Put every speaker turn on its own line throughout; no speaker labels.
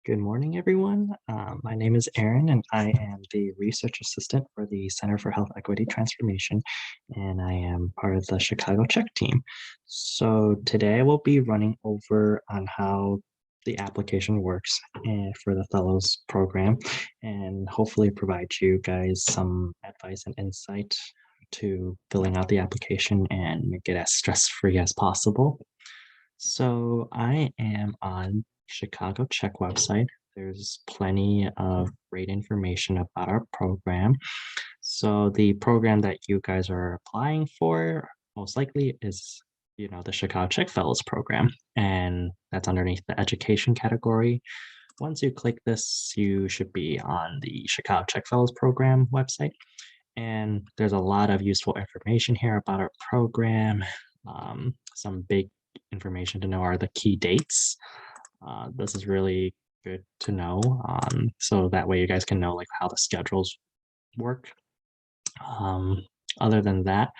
Good morning, everyone. My name is Aaron, and I am the research assistant for the Center for Health Equity Transformation, and I am part of the ChicagoCHEC team. So today I will be running over on how the application works for the Fellows program, and hopefully provide you guys some advice and insight to filling out the application and make it as stress-free as possible. So I am on Chicago Czech website. There's plenty of great information about our program. So the program that you guys are applying for most likely is, the Chicago Czech Fellows program, and that's underneath the education category. Once you click this, you should be on the Chicago Czech Fellows program website. And there's a lot of useful information here about our program. Some big information to know are the key dates. This is really good to know. So that way you guys can know like how the schedules work. Other than that,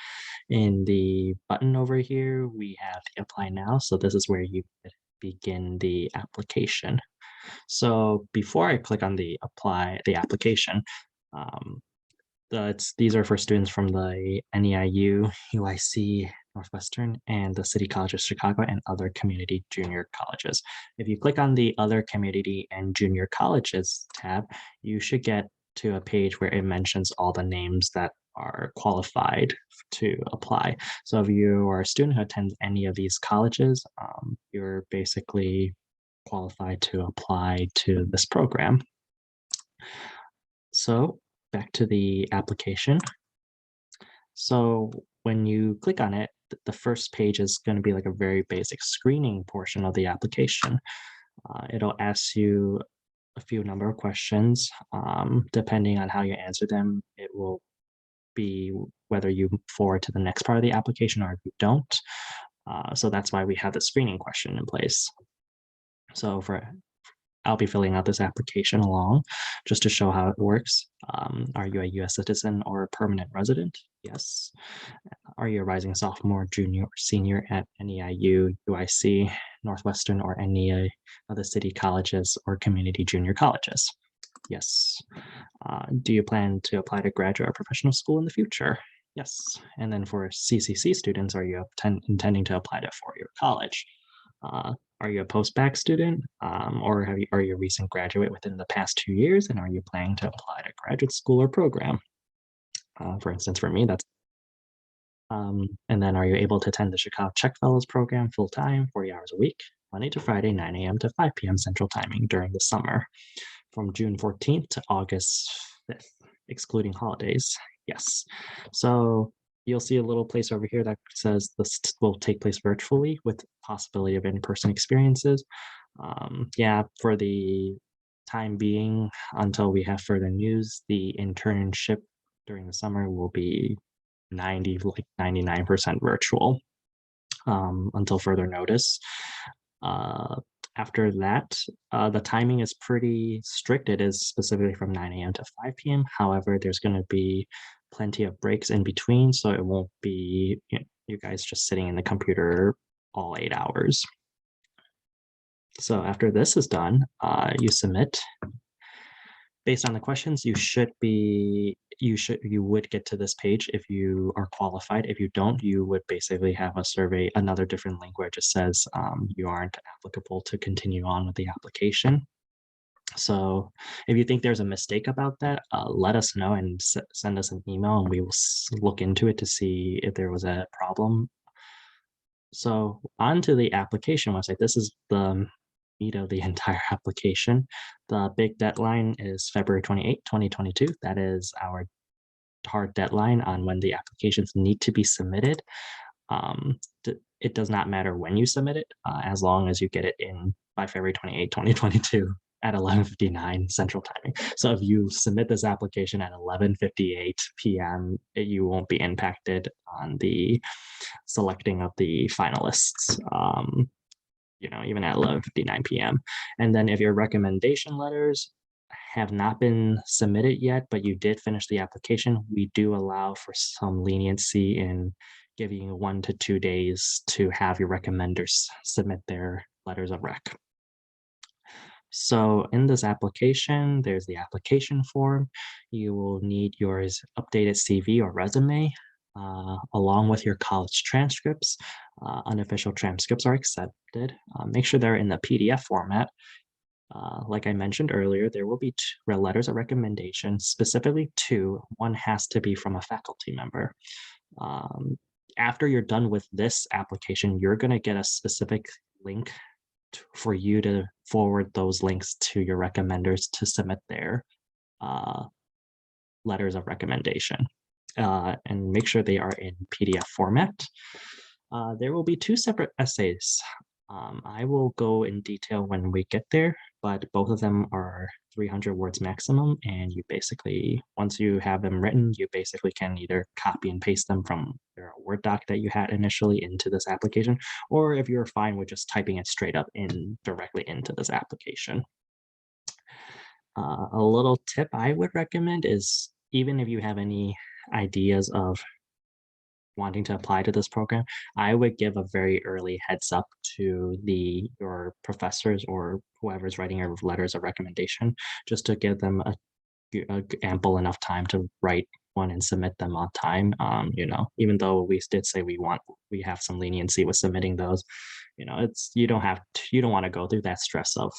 in the button over here, we have the apply now. So this is where you begin the application. So before I click on the application, um, these are for students from the NEIU, UIC, Northwestern, and the City College of Chicago and other community junior colleges. If you click on the other community and junior colleges tab, you should get to a page where it mentions all the names that are qualified to apply. So if you are a student who attends any of these colleges, you're basically qualified to apply to this program. So back to the application. So when you click on it, the first page is going to be like a very basic screening portion of the application. It'll ask you a few number of questions. Depending on how you answer them, it will be whether you move forward to the next part of the application or if you don't. So that's why we have the screening question in place. So I'll be filling out this application along just to show how it works. Are you a US citizen or a permanent resident? Yes. Are you a rising sophomore, junior, or senior at NEIU, UIC, Northwestern, or any of the city colleges or community junior colleges? Yes. Do you plan to apply to graduate or professional school in the future? Yes. And then for CCC students, are you intending to apply to a four-year college? Are you a post-bac student, or are you a recent graduate within the past 2 years, and are you planning to apply to graduate school or program? For instance, for me, that's and then are you able to attend the Chicago Czech Fellows program full-time, 40 hours a week, Monday to Friday, 9 a.m. to 5 p.m. Central Timing during the summer, from June 14th to August 5th, excluding holidays? Yes. So you'll see a little place over here that says this will take place virtually with possibility of in-person experiences. Yeah, for the time being, until we have further news, the internship during the summer will be 99% virtual until further notice. After that, the timing is pretty strict. It is specifically from 9 a.m. to 5 p.m. However, there's going to be plenty of breaks in between, so it won't be you guys just sitting in the computer all 8 hours. So after this is done, you submit. Based on the questions, you would get to this page if you are qualified. If you don't, you would basically have a survey, another different link where it just says you aren't applicable to continue on with the application. So if you think there's a mistake about that, let us know and send us an email, and we will look into it to see if there was a problem. So onto the application website. This is the meat of the entire application. The big deadline is February 28, 2022. That is our hard deadline on when the applications need to be submitted. It does not matter when you submit it, as long as you get it in by February 28, 2022 at 11:59 Central Timing. So if you submit this application at 11:58 p.m., you won't be impacted on the selecting of the finalists. Even at 11:59 p.m. And then if your recommendation letters have not been submitted yet, but you did finish the application, we do allow for some leniency in giving you 1 to 2 days to have your recommenders submit their letters of rec. So in this application, there's the application form. You will need your updated CV or resume, along with your college transcripts. Unofficial transcripts are accepted. Make sure they're in the PDF format. Like I mentioned earlier, there will be letters of recommendation, specifically two. One has to be from a faculty member. Um, After you're done with this application, you're going to get a specific link for you to forward those links to your recommenders to submit their uh, letters of recommendation. And make sure they are in PDF format. There will be two separate essays. I will go in detail when we get there, but both of them are 300 words maximum. And you basically, once you have them written, you basically can either copy and paste them from your Word doc that you had initially into this application, or if you're fine with just typing it straight up in directly into this application. A little tip I would recommend is even if you have any ideas of wanting to apply to this program, I would give a very early heads up to your professors or whoever's writing your letters of recommendation, just to give them a ample enough time to write one and submit them on time. Even though we did say we have some leniency with submitting those, it's you don't want to go through that stress of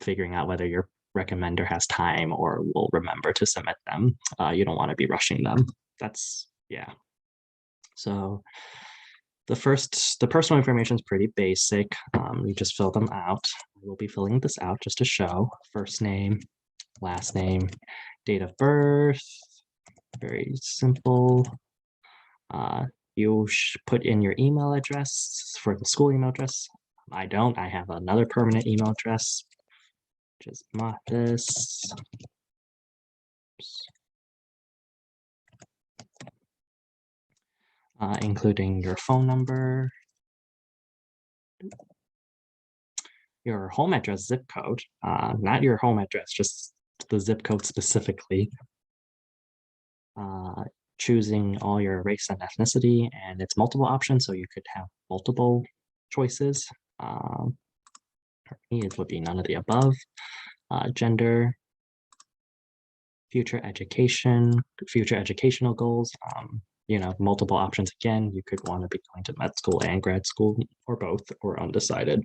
figuring out whether your recommender has time or will remember to submit them. You don't want to be rushing them. That's yeah. So the personal information is pretty basic. You just fill them out. We'll be filling this out just to show first name, last name, date of birth. Very simple. You put in your email address for the school email address. I don't. I have another permanent email address, which is Mathis. Including your phone number, your home address zip code, not your home address, just the zip code specifically. Choosing all your race and ethnicity, and it's multiple options, so you could have multiple choices. For me, it would be none of the above. Gender, future educational goals. Multiple options again. You could want to be going to med school and grad school, or both, or undecided.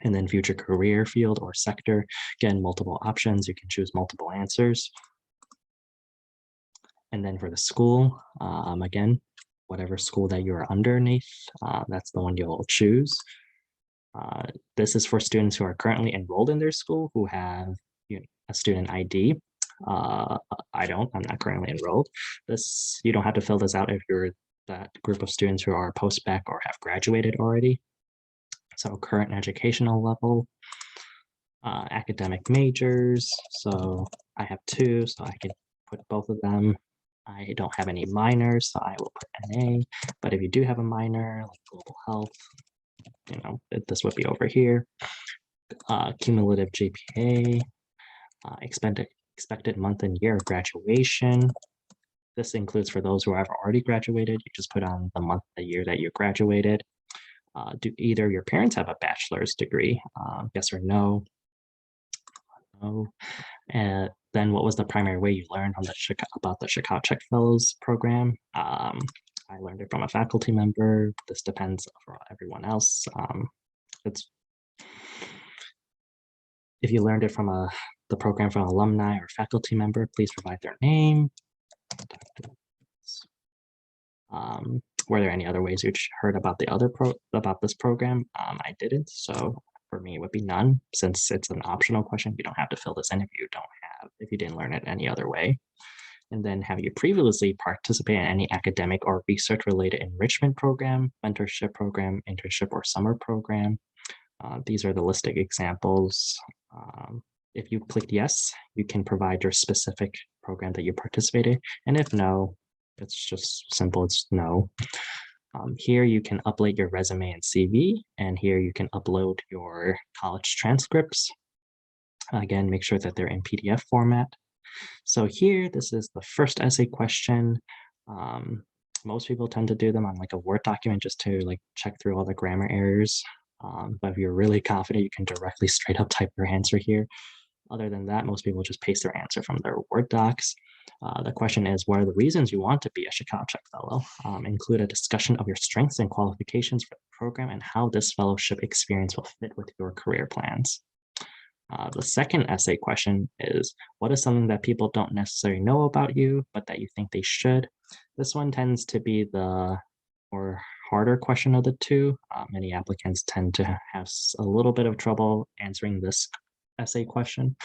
And then future career field or sector, again, multiple options. You can choose multiple answers. And then for the school, again, whatever school that you're underneath, that's the one you'll choose. This is for students who are currently enrolled in their school who have a student ID. I'm not currently enrolled. You don't have to fill this out if you're that group of students who are post-bac or have graduated already. So current educational level, academic majors. So I have two, so I can put both of them. I don't have any minors, so I will put NA. But if you do have a minor, like global health, this would be over here. Cumulative GPA, expected month and year of graduation. This includes for those who have already graduated. You just put on the month, the year that you graduated. Do either your parents have a bachelor's degree? Yes or no? No. And then what was the primary way you learned about the ChicagoCHEC Fellows program? I learned it from a faculty member. This depends for everyone else. If you learned it from the program from alumni or faculty member, please provide their name. Were there any other ways you heard about about this program? I didn't, so for me it would be none. Since it's an optional question, you don't have to fill this in if you didn't learn it any other way. And then have you previously participated in any academic or research related enrichment program, mentorship program, internship, or summer program? These are the listed examples. If you clicked yes, you can provide your specific program that you participated, and if no, it's just simple, it's no. Here you can upload your resume and CV, and here you can upload your college transcripts. Again, make sure that they're in PDF format. So here, this is the first essay question. Most people tend to do them on like a Word document just to like check through all the grammar errors. But if you're really confident, you can directly straight up type your answer here. Other than that, most people just paste their answer from their Word docs. The question is, what are the reasons you want to be a ChicagoCHEC Fellow? Include a discussion of your strengths and qualifications for the program and how this fellowship experience will fit with your career plans. The second essay question is, what is something that people don't necessarily know about you, but that you think they should? This one tends to be the more harder question of the two. Many applicants tend to have a little bit of trouble answering this essay question.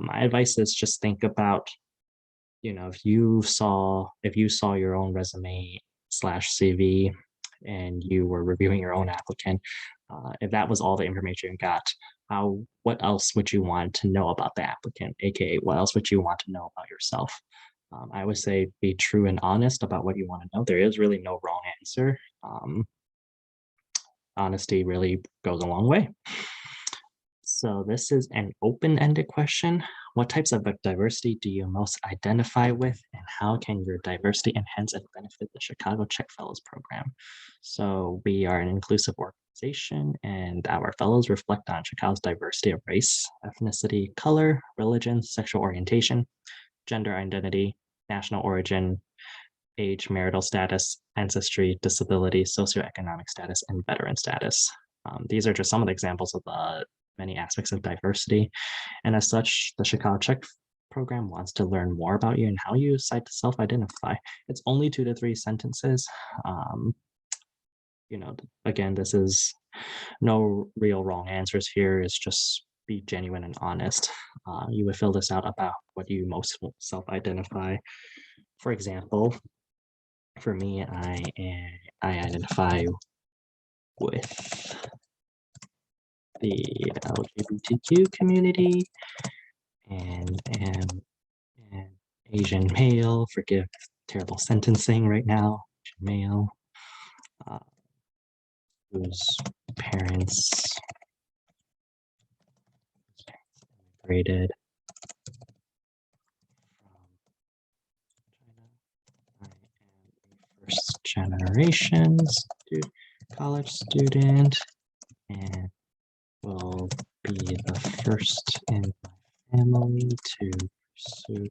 My advice is just think about, if you saw your own resume slash CV and you were reviewing your own applicant, if that was all the information you got, what else would you want to know about the applicant? AKA, what else would you want to know about yourself? I would say be true and honest about what you want to know. There is really no wrong answer. Honesty really goes a long way. So this is an open-ended question. What types of diversity do you most identify with, and how can your diversity enhance and benefit the ChicagoCHEC Fellows Program? So we are an inclusive organization, and our fellows reflect on Chicago's diversity of race, ethnicity, color, religion, sexual orientation, gender identity, national origin, age, marital status, ancestry, disability, socioeconomic status, and veteran status. These are just some of the examples of the many aspects of diversity. And as such, the ChicagoCHEC program wants to learn more about you and how you decide to self-identify. It's only 2 to 3 sentences. Again, this is no real wrong answers here. It's just be genuine and honest. You would fill this out about what you most self-identify. For example, for me, I identify with the LGBTQ community and am an Asian male. Forgive terrible sentencing right now. Asian male whose parents immigrated from China. I am a first generation college student and will be the first in my family to pursue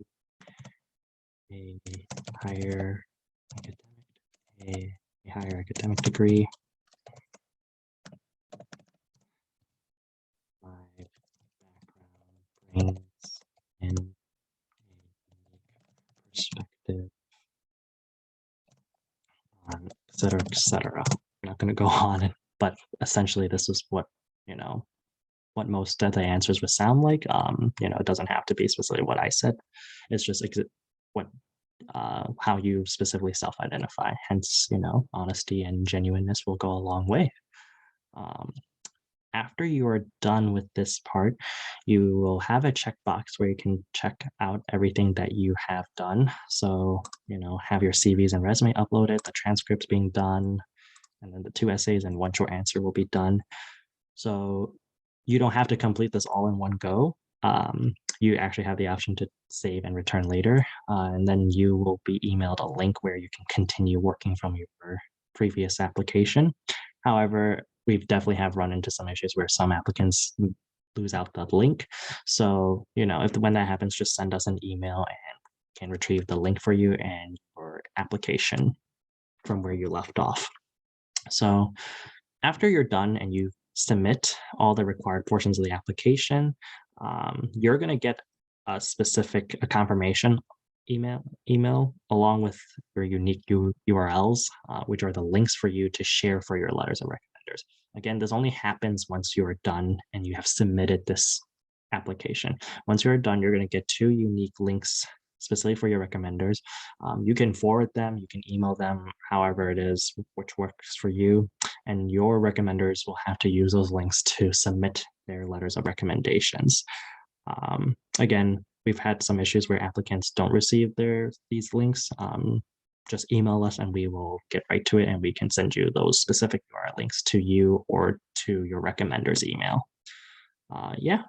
a higher academic degree. My background brings in a unique perspective on et cetera, et cetera. I'm not going to go on, but essentially this is what most of the answers would sound like. It doesn't have to be specifically what I said. It's just what how you specifically self-identify. Hence, honesty and genuineness will go a long way. After you are done with this part, you will have a checkbox where you can check out everything that you have done. So, have your CVs and resume uploaded, the transcripts being done, and then the 2 essays and 1 short answer will be done. So you don't have to complete this all in one go. You actually have the option to save and return later, and then you will be emailed a link where you can continue working from your previous application. However, we've definitely have run into some issues where some applicants lose out the link. So, when that happens, just send us an email and can retrieve the link for you and your application from where you left off. So after you're done and you submit all the required portions of the application, you're going to get a confirmation email along with your unique URLs, which are the links for you to share for your letters of recommenders. Again, this only happens once you're done and you have submitted this application. Once you're done, you're going to get 2 unique links specifically for your recommenders. You can forward them, you can email them, however it is, which works for you. And your recommenders will have to use those links to submit their letters of recommendations. Again, we've had some issues where applicants don't receive these links. Just email us and we will get right to it and we can send you those specific URL links to you or to your recommenders email.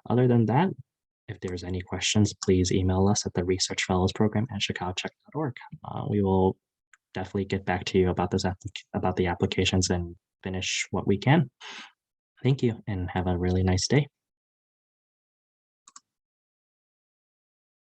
Other than that, if there's any questions, please email us at the Research Fellows Program at ChicagoCHEC.org. We will definitely get back to you about about the applications and finish what we can. Thank you and have a really nice day.